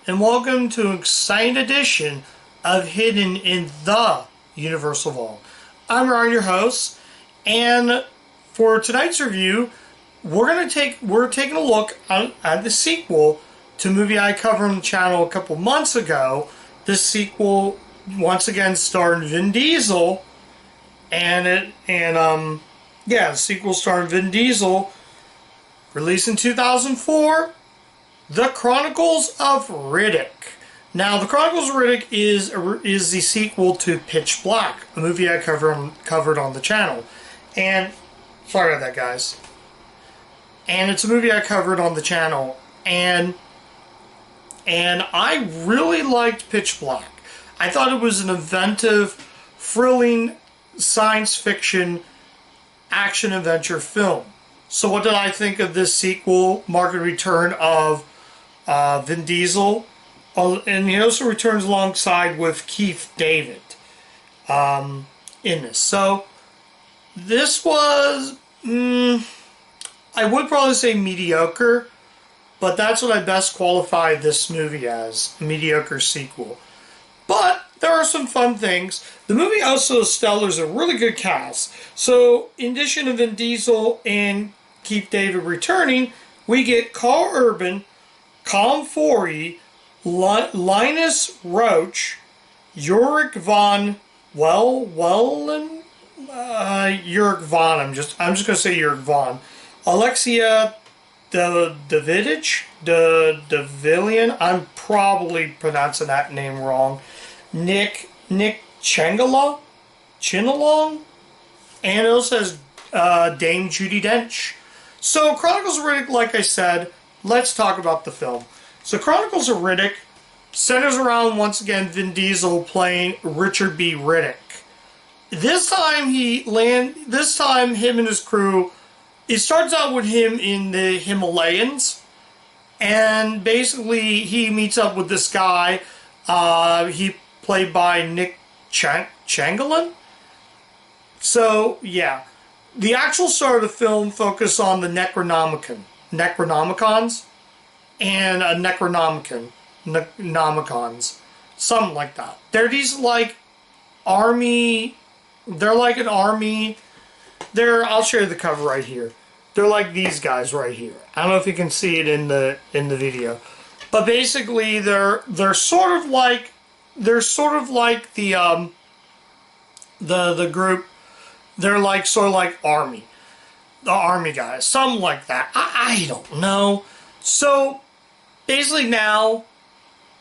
and welcome to an exciting edition of Hidden in the Universal Vault. I'm Ryan, your host, and for tonight's review, we're taking a look at the sequel to a movie I covered on the channel a couple months ago. This sequel once again starred Vin Diesel, the sequel starred Vin Diesel, released in 2004. The Chronicles of Riddick. Now, The Chronicles of Riddick is the sequel to Pitch Black, a movie I covered on the channel. And, sorry about that, guys. And it's a movie I covered on the channel. And I really liked Pitch Black. I thought it was an inventive, thrilling, science fiction, action-adventure film. So what did I think of this sequel, market return of Vin Diesel? And he also returns alongside with Keith David in this. So this was, I would probably say mediocre, but that's what I best qualify this movie as, a mediocre sequel. But there are some fun things. The movie also stellars a really good cast. So in addition to Vin Diesel and Keith David returning, we get Carl Urban, Colm Forey, Linus Roach, Ulrich von Wellen, Ulrich von. I'm just gonna say Ulrich von, Alexia Davidian. I'm probably pronouncing that name wrong. Nick Chinalong, and it also says Dame Judi Dench. So Chronicles of Riddick, like I said, let's talk about the film. So Chronicles of Riddick centers around, once again, Vin Diesel playing Richard B. Riddick. This time him and his crew, it starts out with him in the Himalayas, and basically he meets up with this guy, he played by Nick Changeland. So, yeah. The actual start of the film focused on the Necronomicons, and a Necronomicons, something like that. They're these like army. They're like an army. I'll show you the cover right here. They're like these guys right here. I don't know if you can see it in the video, but basically they're sort of like the group. They're like sort of like army. The army guys, something like that. I don't know. So basically now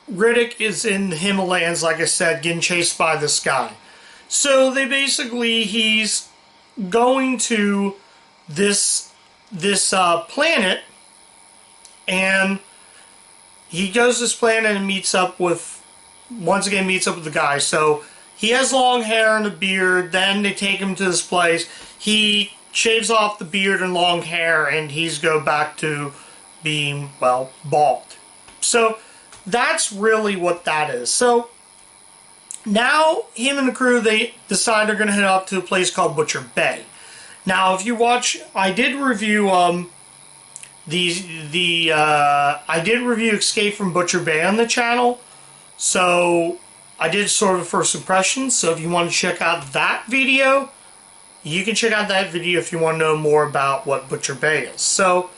Riddick is in the Himalayas, like I said, getting chased by this guy. So he's going to this planet, and he goes to this planet and meets up with the guy. So he has long hair and a beard. Then they take him to this place. He shaves off the beard and long hair, and he's go back to being, well, bald. So that's really what that is. So now him and the crew, they decide they're going to head up to a place called Butcher Bay. Now, if you watch, I did review Escape from Butcher Bay on the channel. So I did sort of first impressions. So if you want to check out that video, you can check out that video if you want to know more about what Butcher Bay is. So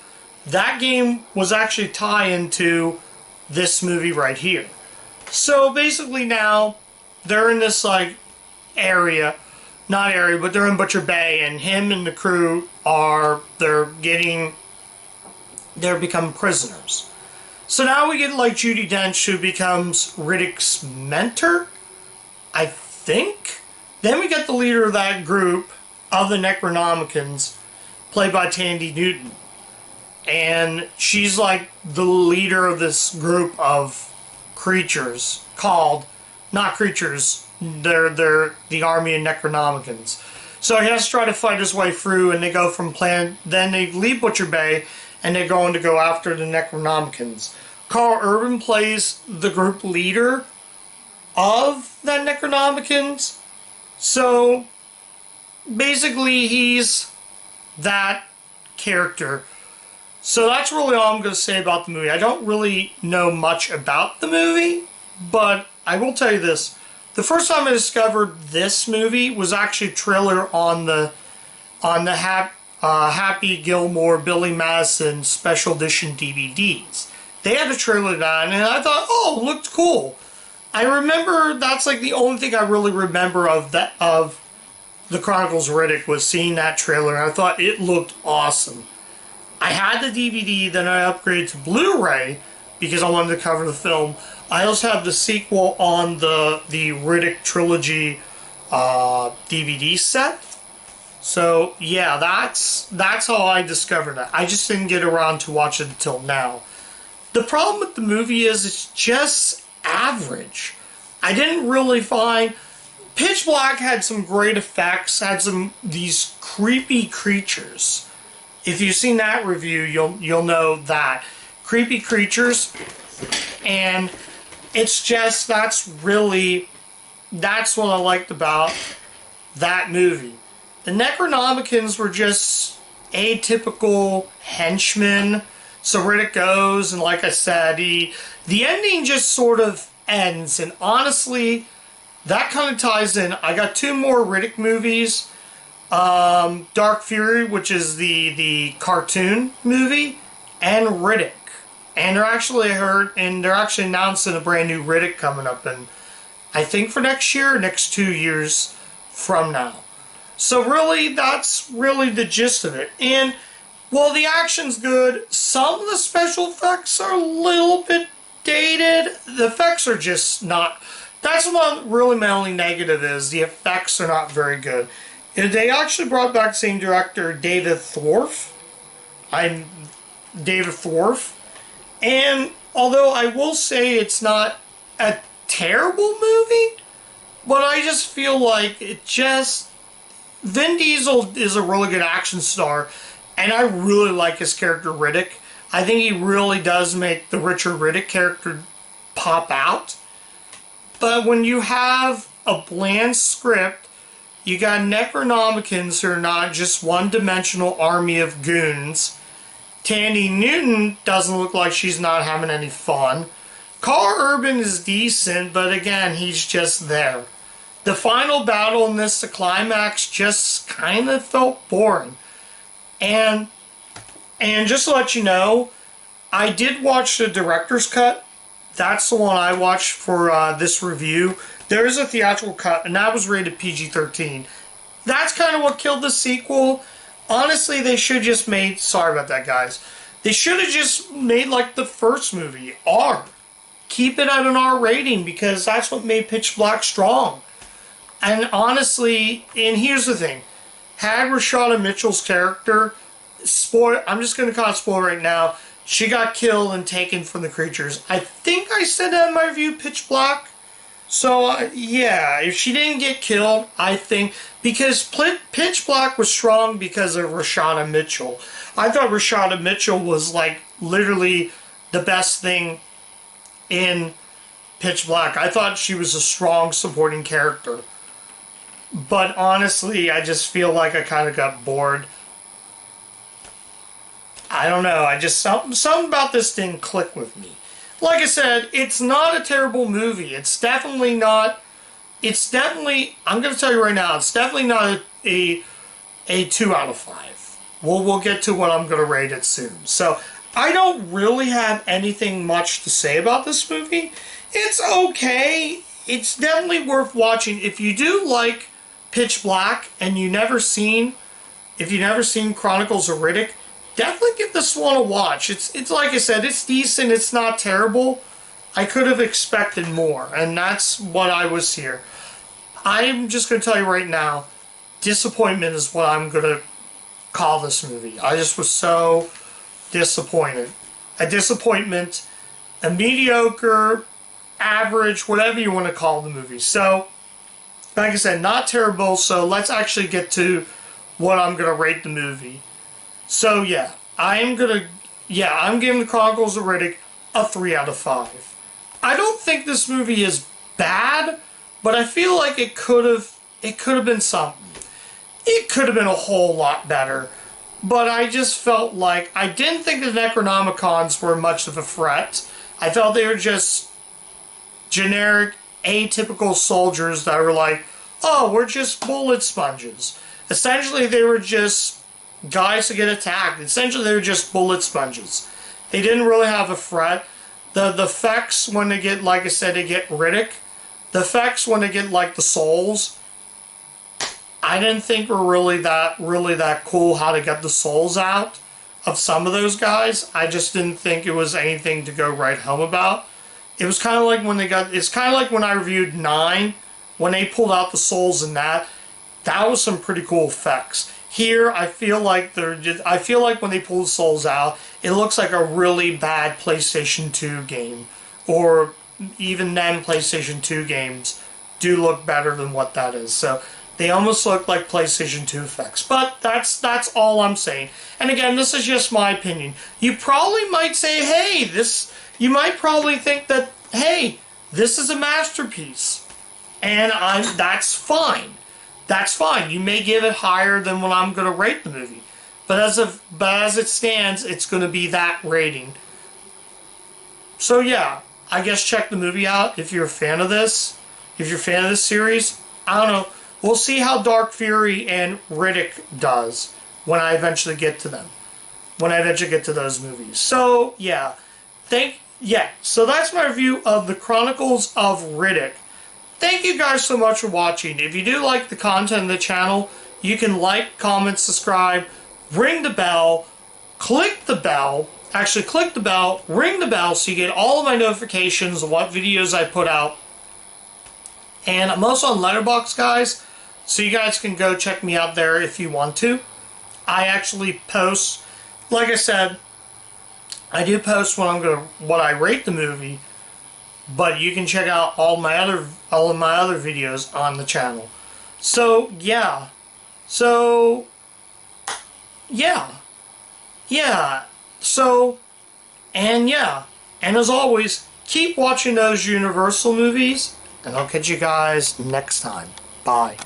that game was actually tied into this movie right here. So basically now they're in this like they're in Butcher Bay, and him and the crew they're becoming prisoners. So now we get like Judi Dench, who becomes Riddick's mentor, I think. Then we get the leader of that group of the Necronomicons, played by Tandy Newton. And she's like the leader of this group of creatures called, not creatures, they're the army of Necronomicons. So he has to try to fight his way through, and they go from then they leave Butcher Bay, and they're going to go after the Necronomicons. Carl Urban plays the group leader of the Necronomicons. So basically he's that character. So that's really all I'm going to say about the movie. I don't really know much about the movie, but I will tell you this. The first time I discovered this movie was actually a trailer on the Happy Gilmore Billy Madison special edition DVDs. They had a trailer to that, and I thought, oh, it looked cool. I remember that's like the only thing I really remember of the Chronicles of Riddick was seeing that trailer, and I thought it looked awesome. I had the DVD, then I upgraded to Blu-ray because I wanted to cover the film. I also have the sequel on the Riddick trilogy DVD set. So yeah, that's how I discovered it. I just didn't get around to watch it until now. The problem with the movie is it's just average. I didn't really find... Pitch Black had some great effects, had these creepy creatures. If you've seen that review, you'll know that. Creepy creatures, and it's just, that's what I liked about that movie. The Necronomicons were just atypical henchmen. So Riddick goes, and like I said, the ending just sort of ends, and honestly, that kind of ties in. I got 2 more Riddick movies. Dark Fury, which is the cartoon movie, and Riddick. And they're actually announcing a brand new Riddick coming up in, I think for next year, next 2 years from now. So really, that's really the gist of it. And while the action's good, some of the special effects are a little bit dated. The effects are just not... That's what really my only negative is. The effects are not very good. They actually brought back the same director, David Thorpe. And although I will say it's not a terrible movie, but I just feel like Vin Diesel is a really good action star, and I really like his character Riddick. I think he really does make the Richard Riddick character pop out. But when you have a bland script, you got Necronomicons who are not just one-dimensional army of goons. Tandy Newton doesn't look like she's not having any fun. Carl Urban is decent, but again, he's just there. The final battle in this, the climax, just kind of felt boring. And just to let you know, I did watch the director's cut. That's the one I watched for this review. There is a theatrical cut, and that was rated PG-13. That's kind of what killed the sequel. Honestly, they should have just made... Sorry about that, guys. They should have just made, like, the first movie, R. Keep it at an R rating, because that's what made Pitch Black strong. And honestly, and here's the thing. Had Rashada Mitchell's character... I'm just going to call it spoiler right now. She got killed and taken from the creatures. I think I said that in my review, Pitch Black. So, yeah, if she didn't get killed, I think... Because Pitch Black was strong because of Rashada Mitchell. I thought Rashada Mitchell was, like, literally the best thing in Pitch Black. I thought she was a strong supporting character. But honestly, I just feel like I kind of got bored. I don't know. Something about this didn't click with me. Like I said, it's not a terrible movie. It's definitely not... I'm going to tell you right now, it's definitely not a 2 out of 5. We'll get to what I'm going to rate it soon. So, I don't really have anything much to say about this movie. It's okay. It's definitely worth watching. If you do like Pitch Black and you've never seen Chronicles of Riddick, definitely give this one a watch. It's like I said, it's decent, it's not terrible. I could have expected more, and that's what I was here. I'm just going to tell you right now, disappointment is what I'm going to call this movie. I just was so disappointed. A disappointment, a mediocre, average, whatever you want to call the movie. So, like I said, not terrible, so let's actually get to what I'm going to rate the movie. So yeah, I'm giving the Chronicles of Riddick a 3 out of 5. I don't think this movie is bad, but I feel like it could have been something. It could have been a whole lot better. but I just felt like I didn't think the Necronomicons were much of a threat. I felt they were just generic, atypical soldiers that were like, oh, we're just bullet sponges. Essentially, they were just guys to get attacked. Essentially, they were just bullet sponges. They didn't really have a threat. The effects when they get, like I said, they get Riddick. The effects when they get like the souls, I didn't think were really that cool how to get the souls out of some of those guys. I just didn't think it was anything to go write home about. It was kind of like when they got, it's kind of like when I reviewed 9, when they pulled out the souls in that. That was some pretty cool effects. Here, I feel like when they pull the souls out, it looks like a really bad PlayStation 2 game. Or even then, PlayStation 2 games do look better than what that is. So they almost look like PlayStation 2 effects. But that's all I'm saying. And again, this is just my opinion. You probably might say, hey, you might probably think that, hey, this is a masterpiece. And that's fine. That's fine. You may give it higher than what I'm going to rate the movie. But as it stands, it's going to be that rating. So yeah, I guess check the movie out if you're a fan of this. If you're a fan of this series. I don't know. We'll see how Dark Fury and Riddick does when I eventually get to them. When I eventually get to those movies. So yeah. So that's my review of the Chronicles of Riddick. Thank you guys so much for watching. If you do like the content of the channel, you can like, comment, subscribe, ring the bell, click the bell, ring the bell so you get all of my notifications of what videos I put out. And I'm also on Letterboxd, guys, so you guys can go check me out there if you want to. I actually post, like I said, I do post what I rate the movie. But you can check out all of my other videos on the channel. So yeah. And as always, keep watching those Universal movies, and I'll catch you guys next time. Bye.